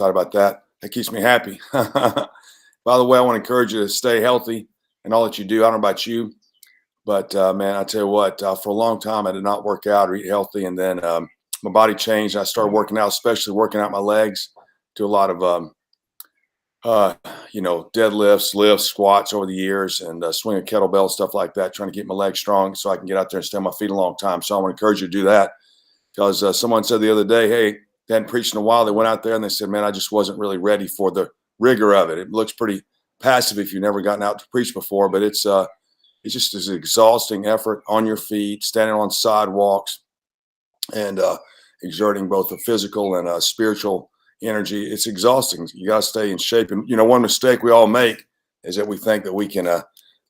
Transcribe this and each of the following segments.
Thought about that. That keeps me happy. By the way, I want to encourage you to stay healthy and all that you do. I don't know about you, but man, I tell you what, for a long time, I did not work out or eat healthy. And then my body changed. I started working out, especially working out my legs. Do a lot of, uh, deadlifts, lifts, squats over the years and swing a kettlebell, stuff like that, trying to keep my legs strong so I can get out there and stay on my feet a long time. So I want to encourage you to do that because someone said the other day, hey, they hadn't preached in a while. They went out there and they said, man, I just wasn't really ready for the rigor of it. It looks pretty passive if you've never gotten out to preach before, but it's just this exhausting effort on your feet, standing on sidewalks and exerting both a physical and a spiritual energy. It's exhausting. You got to stay in shape. And, one mistake we all make is that we think that we can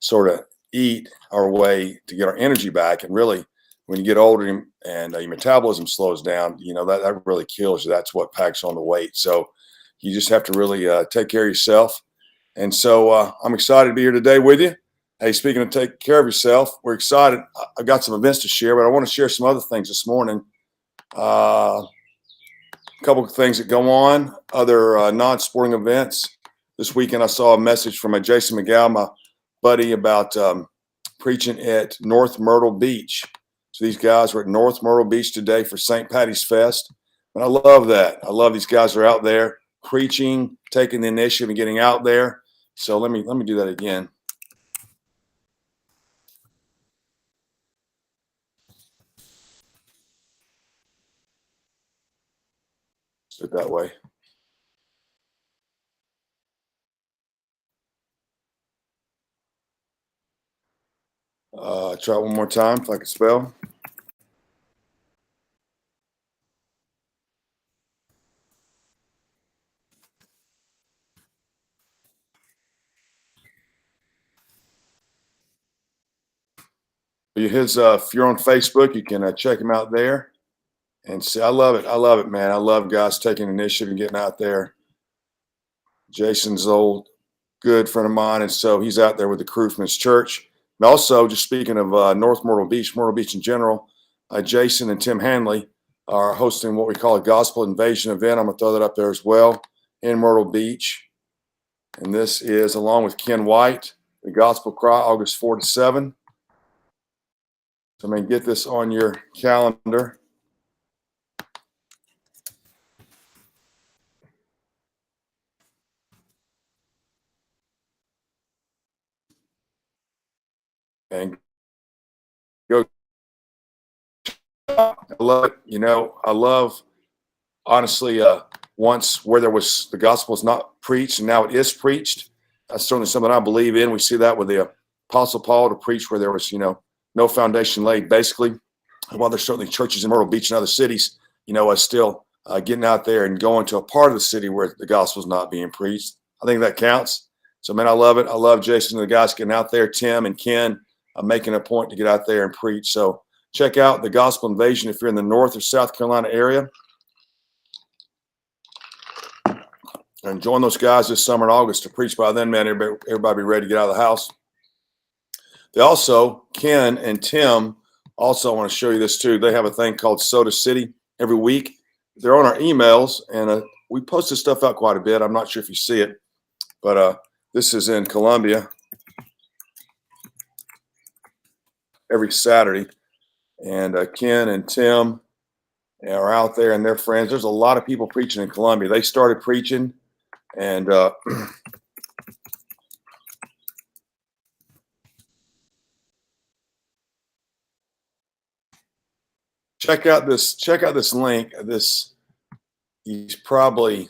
sort of eat our way to get our energy back. And really, when you get older and your metabolism slows down, that really kills you. That's what packs on the weight. So you just have to really take care of yourself. And so I'm excited to be here today with you. Hey, speaking of take care of yourself, we're excited. I've got some events to share, but I want to share some other things this morning. A couple of things that go on, other non-sporting events. This weekend, I saw a message from a Jason McGowan, my buddy, about preaching at North Myrtle Beach. So these guys were at North Myrtle Beach today for St. Patty's Fest. And I love that. I love these guys are out there preaching, taking the initiative and getting out there. So let me do that again. Do it that way. Try one more time if I can spell. If you're on Facebook, you can check him out there and see. I love it. I love it, man. I love guys taking initiative and getting out there. Jason's old good friend of mine, and so he's out there with the crew from his church. And also, just speaking of North Myrtle Beach in general, Jason and Tim Hanley are hosting what we call a Gospel Invasion event. I'm going to throw that up there as well in Myrtle Beach. And this is, along with Ken White, the Gospel Cry, August 4 to 7. So I mean, get this on your calendar. And go. I love it. I love, honestly, once where there was the gospel is not preached and now it is preached. That's certainly something I believe in. We see that with the Apostle Paul to preach where there was, no foundation laid. Basically, while there's certainly churches in Myrtle Beach and other cities, still getting out there and going to a part of the city where the gospel is not being preached. I think that counts. So, man, I love it. I love Jason and the guys getting out there, Tim and Ken making a point to get out there and preach. So check out the Gospel Invasion if you're in the North or South Carolina area. And join those guys this summer in August to preach. By then, man, everybody be ready to get out of the house. They also, Ken and Tim, also want to show you this too. They have a thing called Soda City every week. They're on our emails, and we post this stuff out quite a bit. I'm not sure if you see it, but this is in Columbia every Saturday. And Ken and Tim are out there and their friends. There's a lot of people preaching in Columbia. They started preaching, and check out this link. He's probably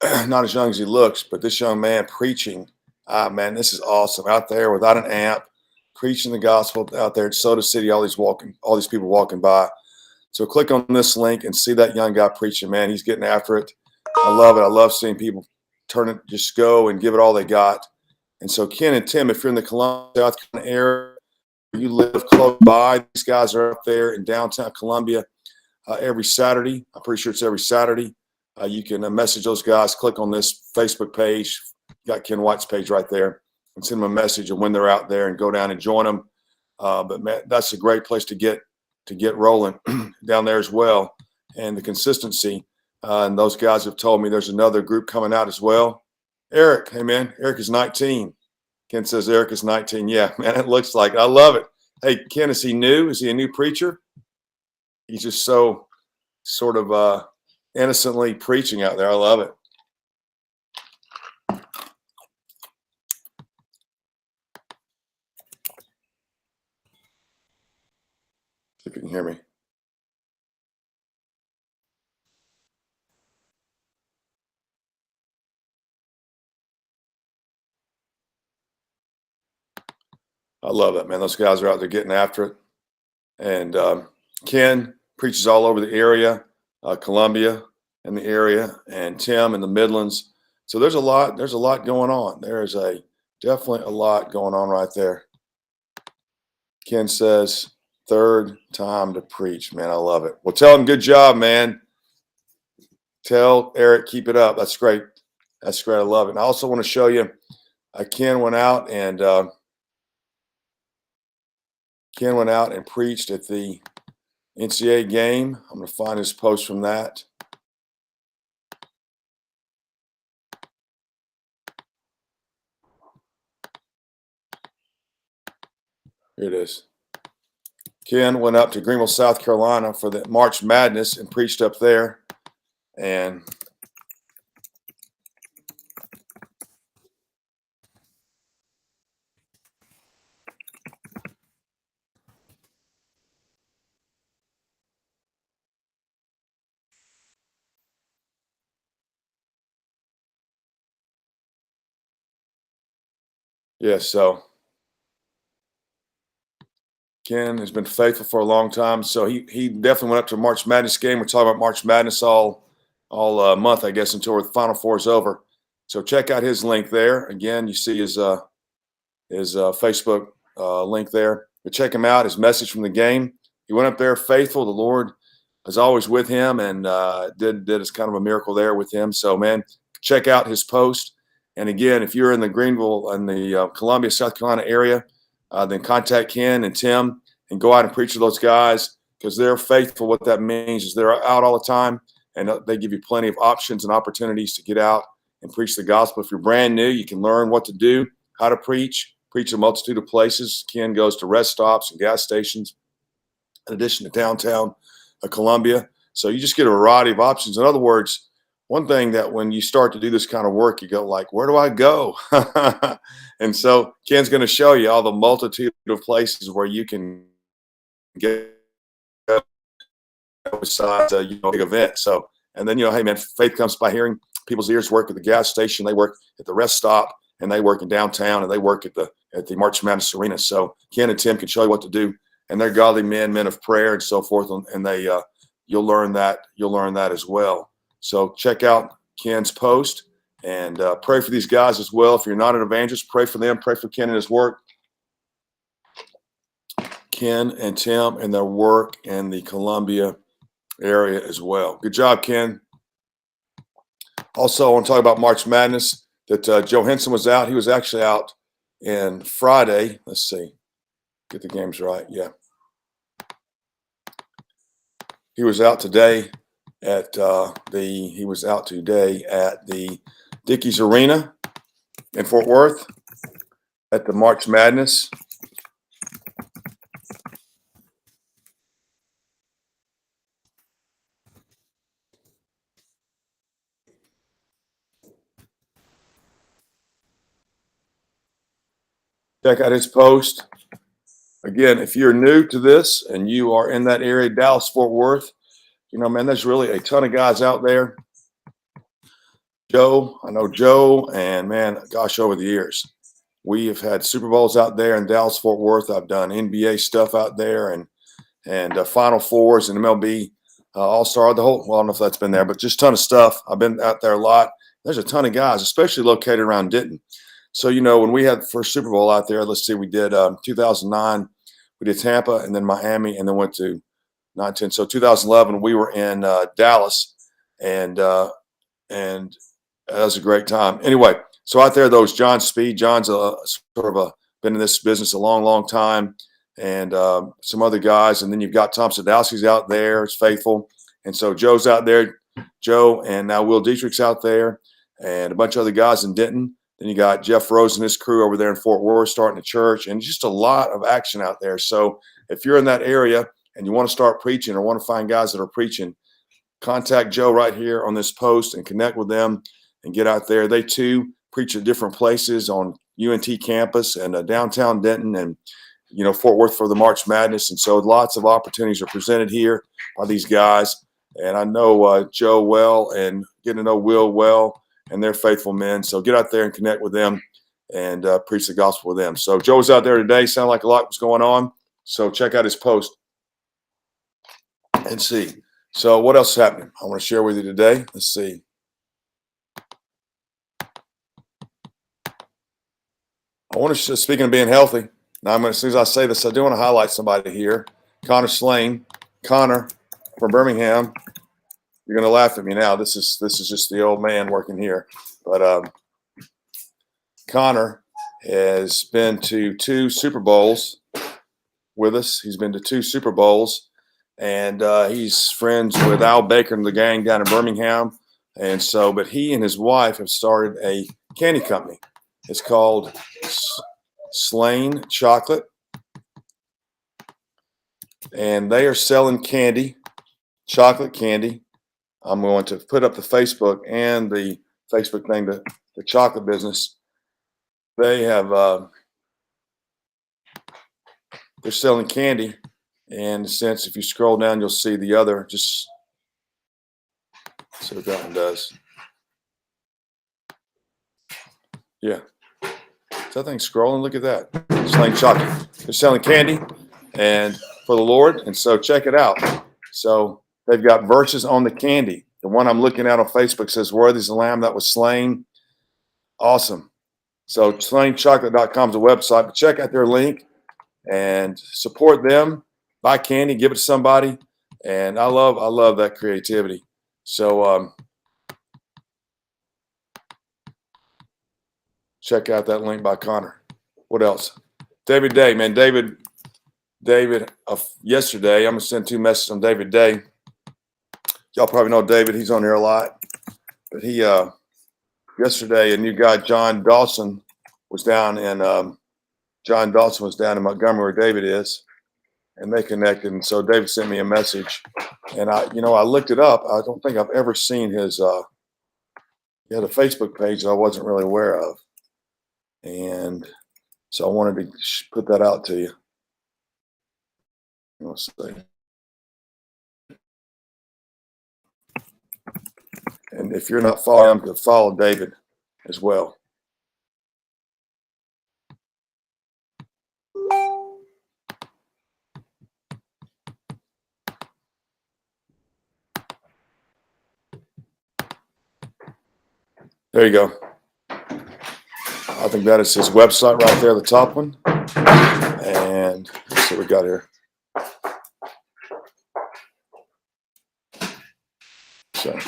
not as young as he looks, but this young man preaching, man, this is awesome. Out there without an amp, preaching the gospel out there at Soda City, all these people walking by. So click on this link and see that young guy preaching, man. He's getting after it. I love it. I love seeing people just go and give it all they got. And so Ken and Tim, if you're in the Columbia, South Carolina area, you live close by, these guys are up there in downtown Columbia every Saturday. I'm pretty sure it's every Saturday. You can message those guys, click on this Facebook page. You got Ken White's page right there, and send them a message of when they're out there and go down and join them. But man, that's a great place to get rolling down there as well. And the consistency. And those guys have told me there's another group coming out as well. Eric, hey man, Eric is 19. Ken says Eric is 19. Yeah, man, it looks like it. I love it. Hey, Ken, is he new? Is he a new preacher? He's just so sort of innocently preaching out there. I love it. See if you can hear me. I love it, man. Those guys are out there getting after it. And Ken preaches all over the area, Columbia in the area, and Tim in the Midlands. So there's a lot going on. There is definitely a lot going on right there. Ken says, third time to preach, man. I love it. Well, tell him good job, man. Tell Eric, keep it up. That's great. That's great. I love it. And I also want to show you, Ken went out and preached at the NCAA game. I'm going to find his post from that. Here it is. Ken went up to Greenville, South Carolina for the March Madness and preached up there. And yeah, so Ken has been faithful for a long time. So he definitely went up to a March Madness game. We're talking about March Madness all month, I guess, until the Final Four is over. So check out his link there. Again, you see his Facebook link there. But check him out. His message from the game. He went up there faithful. The Lord is always with him, and did his kind of a miracle there with him. So man, check out his post. And again, if you're in the Greenville and the Columbia, South Carolina area, then contact Ken and Tim and go out and preach to those guys because they're faithful. What that means is they're out all the time, and they give you plenty of options and opportunities to get out and preach the gospel. If you're brand new, you can learn what to do, how to preach a multitude of places. Ken goes to rest stops and gas stations in addition to downtown Columbia. So you just get a variety of options. In other words, one thing that when you start to do this kind of work, you go like, where do I go? And so Ken's going to show you all the multitude of places where you can get besides a big event. So, and then, hey man, faith comes by hearing. People's ears work at the gas station. They work at the rest stop, and they work in downtown, and they work at the March Madness Arena. So Ken and Tim can show you what to do, and they're godly men of prayer and so forth. And they, you'll learn that as well. So check out Ken's post and pray for these guys as well. If you're not an evangelist, pray for them. Pray for Ken and his work. Ken and Tim and their work in the Columbia area as well. Good job, Ken. Also, I want to talk about March Madness, that Joe Henson was out. He was actually out in Friday. Let's see. Get the games right. Yeah. He was out today at the Dickies Arena in Fort Worth at the March Madness. Check out his post. Again, if you're new to this and you are in that area, Dallas, Fort Worth, man, there's really a ton of guys out there. I know Joe, and man, gosh, over the years, we have had Super Bowls out there in Dallas, Fort Worth. I've done NBA stuff out there and Final Fours and MLB All-Star, I don't know if that's been there, but just a ton of stuff. I've been out there a lot. There's a ton of guys, especially located around Denton. So, when we had the first Super Bowl out there, let's see, we did 2009, we did Tampa and then Miami, and then went to 9-10. So 2011, we were in Dallas, and that was a great time. Anyway, so out there, those John Speed. John's been in this business a long, long time, and some other guys. And then you've got Tom Sadowski's out there. It's faithful. And so Joe's out there. Joe and now Will Dietrich's out there, and a bunch of other guys in Denton. Then you got Jeff Rose and his crew over there in Fort Worth starting a church, and just a lot of action out there. So if you're in that area and you want to start preaching or want to find guys that are preaching, contact Joe right here on this post and connect with them and get out there. They too preach at different places on UNT campus and downtown Denton and Fort Worth for the March Madness. And so lots of opportunities are presented here by these guys. And I know Joe well and getting to know Will well, and they're faithful men. So get out there and connect with them and preach the gospel with them. So Joe's out there today. Sounded like a lot was going on. So check out his post and see. So what else is happening? I want to share with you today. Let's see. I want to, speaking of being healthy, now as soon as I say this, I do want to highlight somebody here. Connor Slane. Connor from Birmingham. You're going to laugh at me now. This is just the old man working here. But Connor has been to 2 Super Bowls with us. He's been to 2 Super Bowls. And he's friends with Al Baker and the gang down in Birmingham. And so, but he and his wife have started a candy company. It's called Slane Chocolate. And they are selling candy, chocolate candy. I'm going to put up the Facebook and the Facebook thing, the chocolate business. They have, they're selling candy. And since if you scroll down, you'll see the other, just see what that one does. Yeah. Is that thing scrolling? Look at that. Slane Chocolate. They're selling candy and for the Lord. And so check it out. So they've got verses on the candy. The one I'm looking at on Facebook says, "Worthy is the Lamb that was slain." Awesome. So slanechocolate.com is a website, but check out their link and support them. Buy candy, give it to somebody. And I love that creativity. So check out that link by Connor. What else? David Day, man. David, yesterday, I'm going to send 2 messages on David Day. Y'all probably know David. He's on here a lot. But he, yesterday, a new guy, John Dawson, was down in Montgomery where David is. And they connected. And so David sent me a message. And I looked it up. I don't think I've ever seen his, he had a Facebook page that I wasn't really aware of. And so I wanted to put that out to you. Let's see. And if you're not following him, to follow David as well. There you go. I think that is his website right there, the top one. And let's see what we got here. So.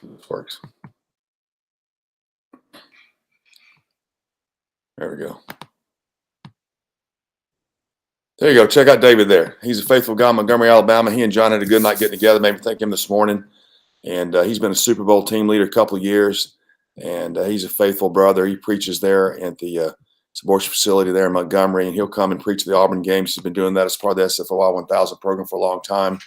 This works. There we go. There you go. Check out David there. He's a faithful guy in Montgomery, Alabama. He and John had a good night getting together. Made me thank him this morning. And he's been a Super Bowl team leader a couple of years. And he's a faithful brother. He preaches there at the abortion facility there in Montgomery. And he'll come and preach the Auburn games. He's been doing that as part of the SFOI 1000 program for a long time.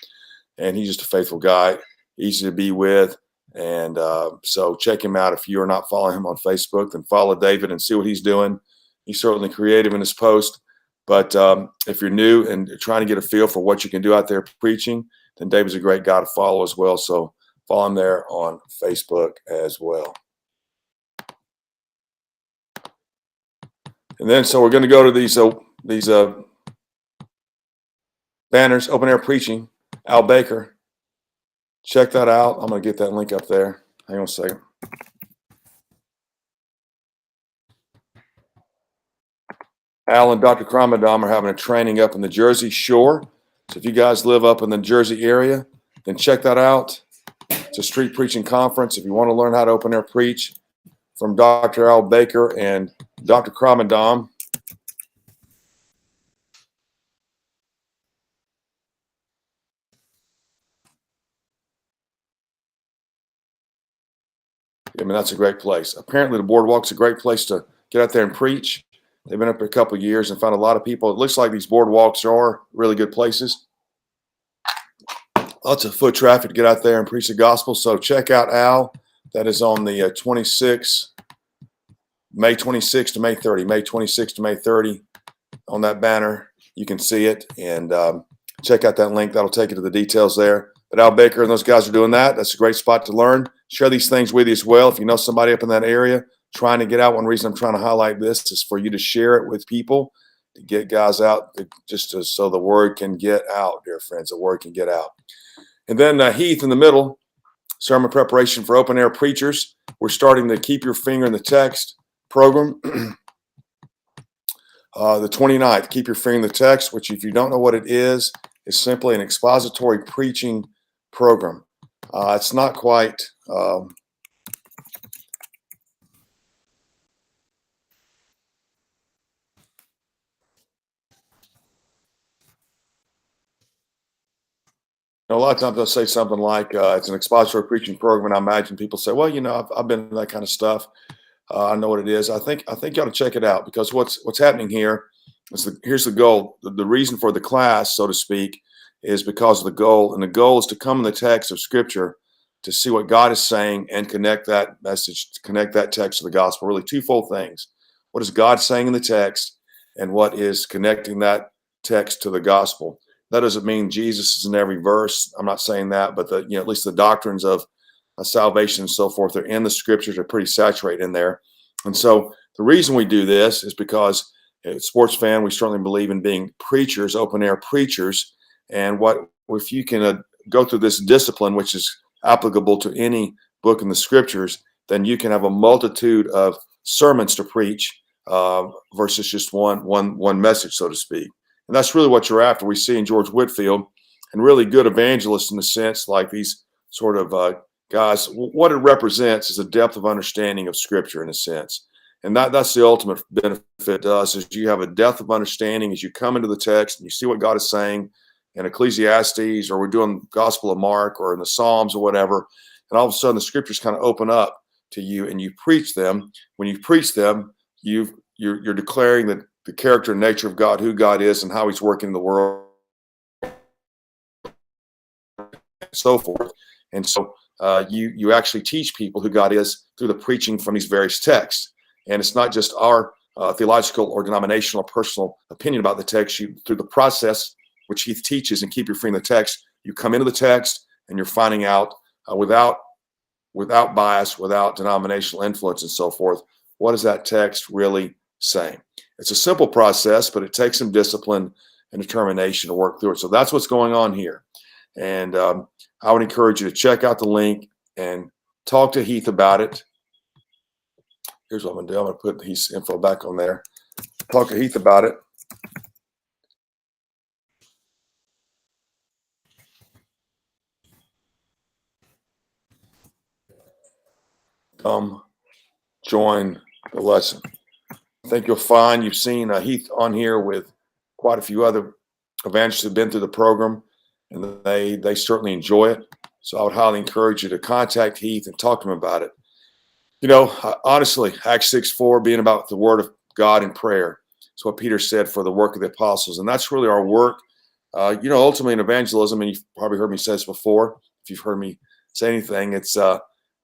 And he's just a faithful guy, easy to be with. And so check him out. If you are not following him on Facebook, then follow David and see what he's doing. He's certainly creative in his post. But if you're new and trying to get a feel for what you can do out there preaching, then David's a great guy to follow as well. So follow him there on Facebook as well. And then, so we're going to go to these banners, open air preaching, Al Baker. Check that out. I'm going to get that link up there. Hang on a second. Al and Dr. Kramadam are having a training up in the Jersey Shore. So if you guys live up in the Jersey area, then check that out. It's a street preaching conference. If you want to learn how to open air preach from Dr. Al Baker and Dr. Kramadam. I mean, that's a great place. Apparently, the Boardwalk's a great place to get out there and preach. They've been up there a couple of years and found a lot of people. It looks like these boardwalks are really good places. Lots of foot traffic to get out there and preach the gospel. So check out Al. That is on the May 26 to May 30. May 26 to May 30 on that banner. You can see it and check out that link. That'll take you to the details there. But Al Baker and those guys are doing that. That's a great spot to learn. Share these things with you as well. If you know somebody up in that area trying to get out, one reason I'm trying to highlight this is for you to share it with people, to get guys out, so the word can get out, dear friends. The word can get out. And then Heath in the middle, sermon preparation for open air preachers. We're starting to Keep Your Finger in the Text program. The 29th, Keep Your Finger in the Text, which if you don't know what it is simply an expository preaching program. It's not quite a lot of times they'll say something like it's an expository preaching program, and I imagine people say, well, I've been in that kind of stuff. I know what it is. I think you ought to check it out, because what's happening here is here's the goal. The reason for the class, so to speak, is because of the goal, and the goal is to come in the text of Scripture to see what God is saying and connect that message, connect that text to the gospel. Really twofold things. What is God saying in the text, and what is connecting that text to the gospel? That doesn't mean Jesus is in every verse. I'm not saying that, but at least the doctrines of salvation and so forth are in the Scriptures, are pretty saturated in there. And so the reason we do this is because, as a sports fan, we certainly believe in being preachers, open air preachers. And if you can go through this discipline, which is applicable to any book in the Scriptures, then you can have a multitude of sermons to preach versus just one message, so to speak. And that's really what you're after. We see in George Whitefield, and really good evangelists in the sense, like these sort of guys, what it represents is a depth of understanding of Scripture in a sense. And that's the ultimate benefit to us, is you have a depth of understanding as you come into the text and you see what God is saying in Ecclesiastes, or we're doing Gospel of Mark, or in the Psalms, or whatever. And all of a sudden the Scriptures kind of open up to you and you preach them. When you preach them, you're declaring the character and nature of God, who God is, and how He's working in the world, and so forth. And so you actually teach people who God is through the preaching from these various texts. And it's not just our theological or denominational or personal opinion about the text. Through the process which Heath teaches and Keep Your Finger in the Text, you come into the text and you're finding out without bias, without denominational influence and so forth, what is that text really saying? It's a simple process, but it takes some discipline and determination to work through it. So that's what's going on here. And I would encourage you to check out the link and talk to Heath about it. Here's what I'm going to do. I'm going to put Heath's info back on there. Talk to Heath about it. Come join the lesson. I think you'll find you've seen Heath on here with quite a few other evangelists who've been through the program, and they certainly enjoy it. So I would highly encourage you to contact Heath and talk to him about it. Honestly, Acts 6:4 being about the word of God and prayer. It's what Peter said for the work of the apostles. And that's really our work. Ultimately in evangelism, and you've probably heard me say this before, if you've heard me say anything, it's the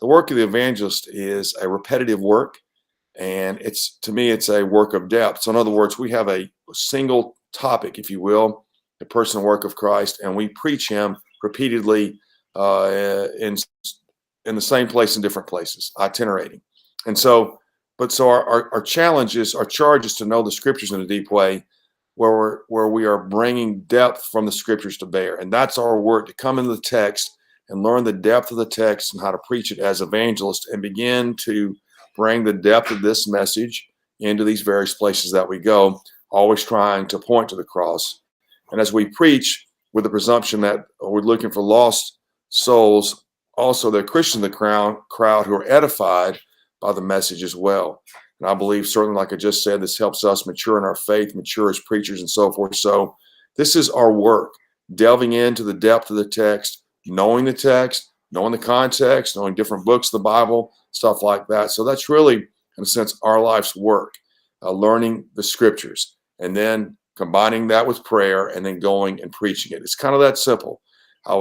work of the evangelist is a repetitive work. And to me, it's a work of depth. So in other words, we have a single topic, if you will, the person and work of Christ, and we preach Him repeatedly in the same place in different places, itinerating. And so our challenge is, our charge is to know the Scriptures in a deep way, where we are bringing depth from the Scriptures to bear. And that's our work, to come into the text and learn the depth of the text and how to preach it as evangelists, and begin to bring the depth of this message into these various places that we go, always trying to point to the cross. And as we preach with the presumption that we're looking for lost souls, also they're Christians in the crowd who are edified by the message as well. And I believe, certainly, like I just said, this helps us mature in our faith, mature as preachers and so forth. So this is our work, delving into the depth of the text, knowing the context, knowing different books of the Bible, stuff like that. So that's really, in a sense, our life's work, learning the scriptures and then combining that with prayer and then going and preaching it. It's kind of that simple. I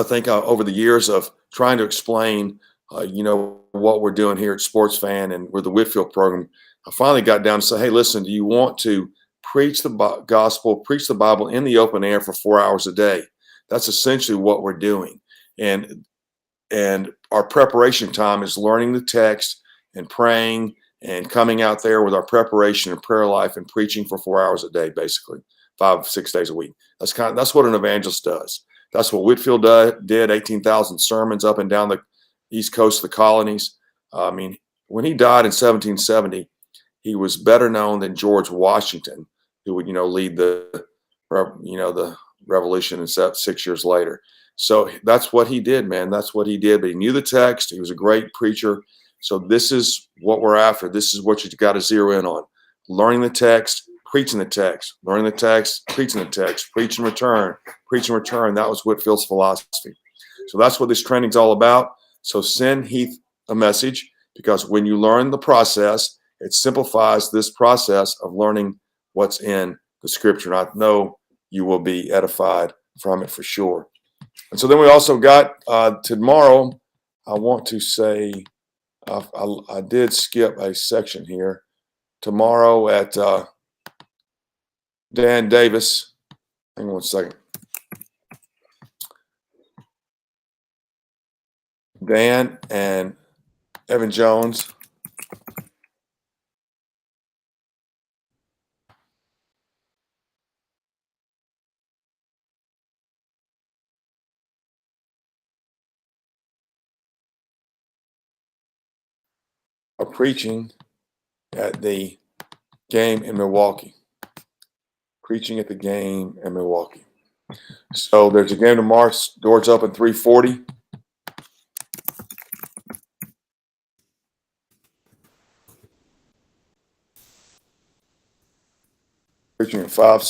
think over the years of trying to explain, what we're doing here at Sports Fan and with the Whitfield program, I finally got down to say, hey, listen, do you want to preach the gospel, preach the Bible in the open air for 4 hours a day? That's essentially what we're doing. And our preparation time is learning the text and praying and coming out there with our preparation and prayer life and preaching for 4 hours a day, basically 5-6 days a week. That's what an evangelist does. That's what Whitfield did, 18,000 sermons up and down the east coast of the colonies. I mean, when he died in 1770, he was better known than George Washington, who would, lead the revolution in 6 years later. So that's what he did, man. That's what he did. But he knew the text. He was a great preacher. So this is what we're after. This is what you've got to zero in on. Learning the text, preaching the text, learning the text, preaching the text, preach and return, preach and return. That was Whitfield's philosophy. So that's what this training's all about. So send Heath a message, because when you learn the process, it simplifies this process of learning what's in the scripture. And I know you will be edified from it for sure. And so then we also got tomorrow, I want to say, I did skip a section here. Tomorrow at Dan Davis, hang on 1 second. Dan and Evan Jones are preaching at the game in Milwaukee. Preaching at the game in Milwaukee. So there's a game tomorrow. Doors open 3:40. Preaching at five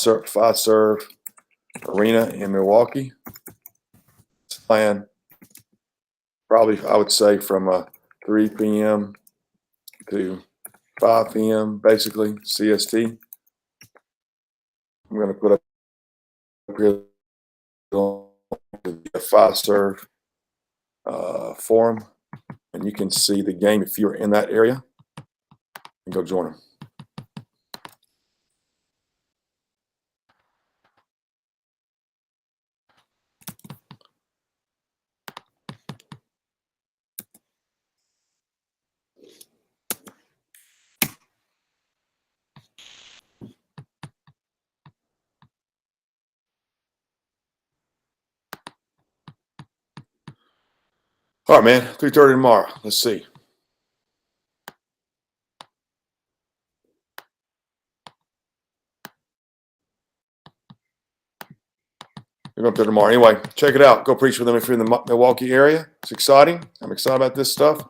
serve arena in Milwaukee. It's planned probably, I would say, from 3 p.m. to 5 p.m. basically CST. I'm going to put up here a 5-serve forum, and you can see the game if you're in that area, and go join them. All right, man. 3:30 tomorrow. Let's see. We're going to play tomorrow. Anyway, check it out. Go preach with them if you're in the Milwaukee area. It's exciting. I'm excited about this stuff.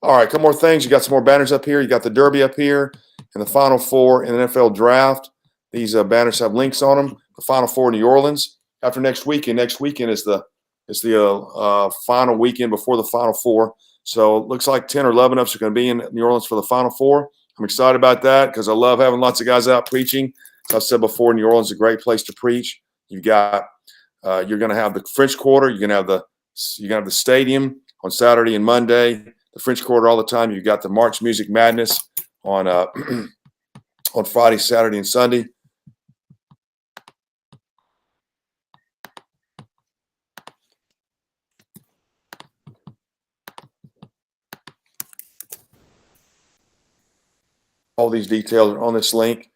All right, a couple more things. You got some more banners up here. You got the Derby up here and the Final Four in the NFL Draft. These banners have links on them. The Final Four in New Orleans after next weekend. Next weekend is the final weekend before the Final Four. So it looks like 10 or 11 of us are going to be in New Orleans for the Final Four. I'm excited about that because I love having lots of guys out preaching. As I've said before, New Orleans is a great place to preach. You've got you're going to have the French Quarter. You're going to have the stadium on Saturday and Monday. The French Quarter all the time. You've got the March Music Madness on on Friday, Saturday, and Sunday. All these details are on this link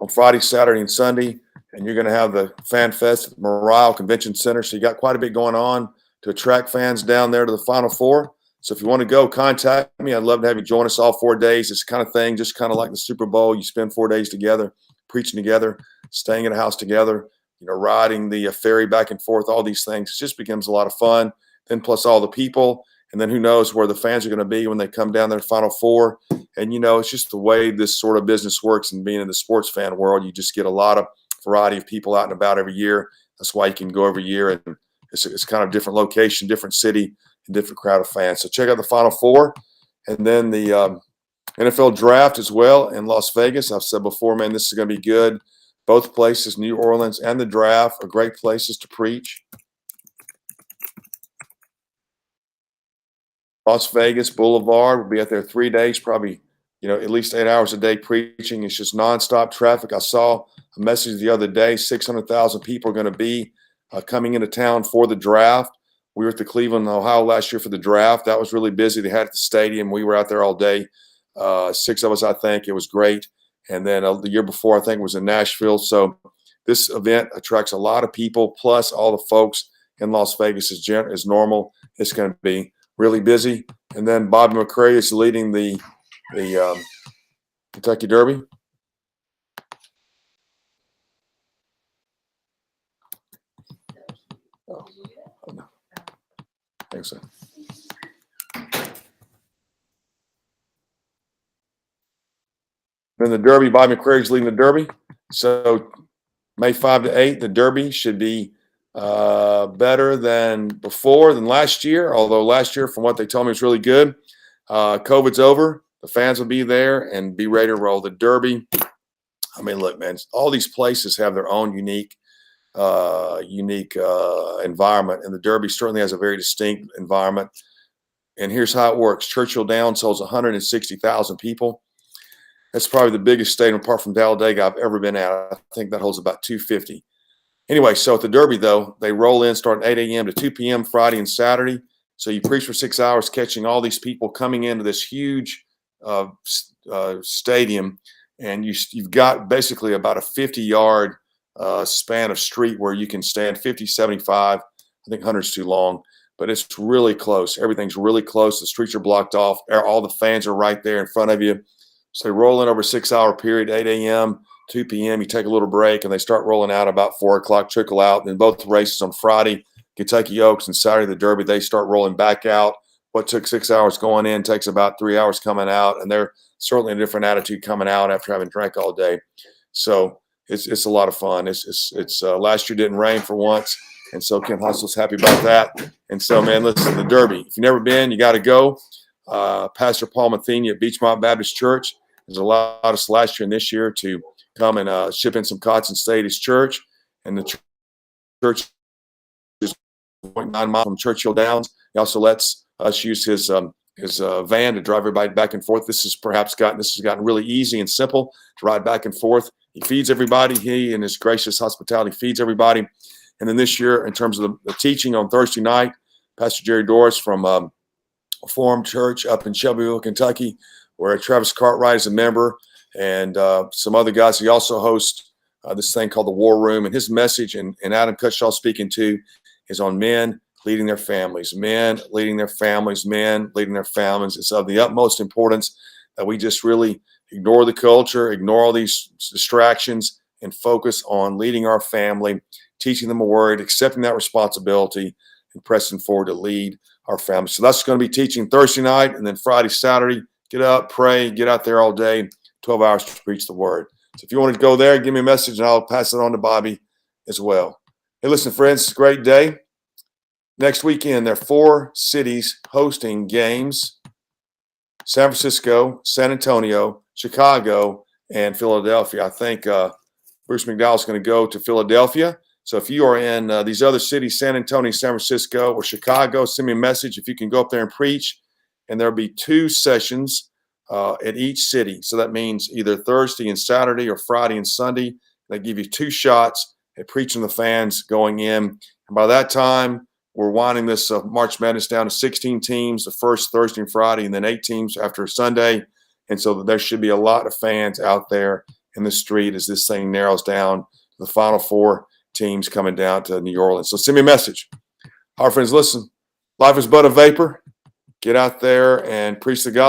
on Friday, Saturday, and Sunday. And you're going to have the Fan Fest at Morale Convention Center. So you got quite a bit going on to attract fans down there to the Final Four. So if you want to go, contact me. I'd love to have you join us all 4 days. This kind of thing, just kind of like the Super Bowl. You spend 4 days together, preaching together, staying in a house together. riding the ferry back and forth, all these things. It just becomes a lot of fun. Then plus all the people, and then who knows where the fans are going to be when they come down their Final Four. And, it's just the way this sort of business works, and being in the sports fan world, you just get a lot of variety of people out and about every year. That's why you can go every year, and it's kind of different location, different city, and different crowd of fans. So check out the Final Four, and then the NFL draft as well in Las Vegas. I've said before, man, this is going to be good. Both places, New Orleans and the draft, are great places to preach. Las Vegas Boulevard, we'll be out there 3 days, probably, at least 8 hours a day preaching. It's just nonstop traffic. I saw a message the other day, 600,000 people are going to be coming into town for the draft. We were at the Cleveland, Ohio last year for the draft. That was really busy. They had it at the stadium. We were out there all day. 6 of us, I think. It was great. And then the year before, I think, was in Nashville. So this event attracts a lot of people, plus all the folks in Las Vegas is normal. It's going to be really busy. And then Bobby McCray is leading the Kentucky Derby. Oh, no. I think so. Then the Derby, Bobby McCray is leading the Derby. So May 5 to 8, the Derby should be better than last year, although last year, from what they told me, was really good. COVID's over. The fans will be there and be ready to roll. The Derby, I mean, look, man, all these places have their own unique environment, and the Derby certainly has a very distinct environment. And here's how it works. Churchill Downs holds 160,000 people. That's probably the biggest stadium apart from Talladega I've ever been at. I think that holds about 250. Anyway, so at the Derby, though, they roll in starting 8 a.m. to 2 p.m. Friday and Saturday. So you preach for 6 hours, catching all these people coming into this huge stadium. And you've got basically about a 50-yard span of street where you can stand 50, 75. I think 100's too long, but it's really close. Everything's really close. The streets are blocked off. All the fans are right there in front of you. So they roll in over a 6-hour period, 8 a.m., 2 p.m. You take a little break, and they start rolling out about 4 o'clock, trickle out. And then both races on Friday, Kentucky Oaks, and Saturday, the Derby, they start rolling back out. What took 6 hours going in takes about 3 hours coming out, and they're certainly a different attitude coming out after having drank all day. So it's a lot of fun. It's last year didn't rain for once, and so Ken Hustle's happy about that. And so, man, listen, the Derby, if you've never been, you got to go. Pastor Paul Matheny at Beachmont Baptist Church has allowed us last year and this year to come and ship in some cots and stay at his church. And the church is 0.9 miles from Churchill Downs. He also lets us use his van to drive everybody back and forth. This has gotten really easy and simple to ride back and forth. He feeds everybody. He and his gracious hospitality feeds everybody. And then this year, in terms of the teaching on Thursday night, Pastor Jerry Doris from Forum Church up in Shelbyville, Kentucky, where Travis Cartwright is a member, and some other guys. He also hosts this thing called the War Room, and his message, and Adam Cutshaw speaking to, is on men leading their families, men leading their families, men leading their families. It's of the utmost importance that we just really ignore the culture, ignore all these distractions, and focus on leading our family, teaching them a word, accepting that responsibility, and pressing forward to lead our family. So that's going to be teaching Thursday night, and then Friday, Saturday, get up, pray, get out there all day, 12 hours to preach the word. So if you want to go there, give me a message, and I'll pass it on to Bobby as well. Hey, listen, friends, it's a great day. Next weekend, there are 4 cities hosting games: San Francisco, San Antonio, Chicago, and Philadelphia. I think Bruce McDowell is going to go to Philadelphia. So if you are in these other cities, San Antonio, San Francisco, or Chicago, send me a message if you can go up there and preach. And there'll be 2 sessions at each city. So that means either Thursday and Saturday or Friday and Sunday. They give you 2 shots at preaching the fans going in. And by that time, we're winding this March Madness down to 16 teams, the first Thursday and Friday, and then 8 teams after Sunday. And so there should be a lot of fans out there in the street as this thing narrows down to the final 4 teams coming down to New Orleans. So send me a message. Our friends, listen, life is but a vapor. Get out there and preach the gospel.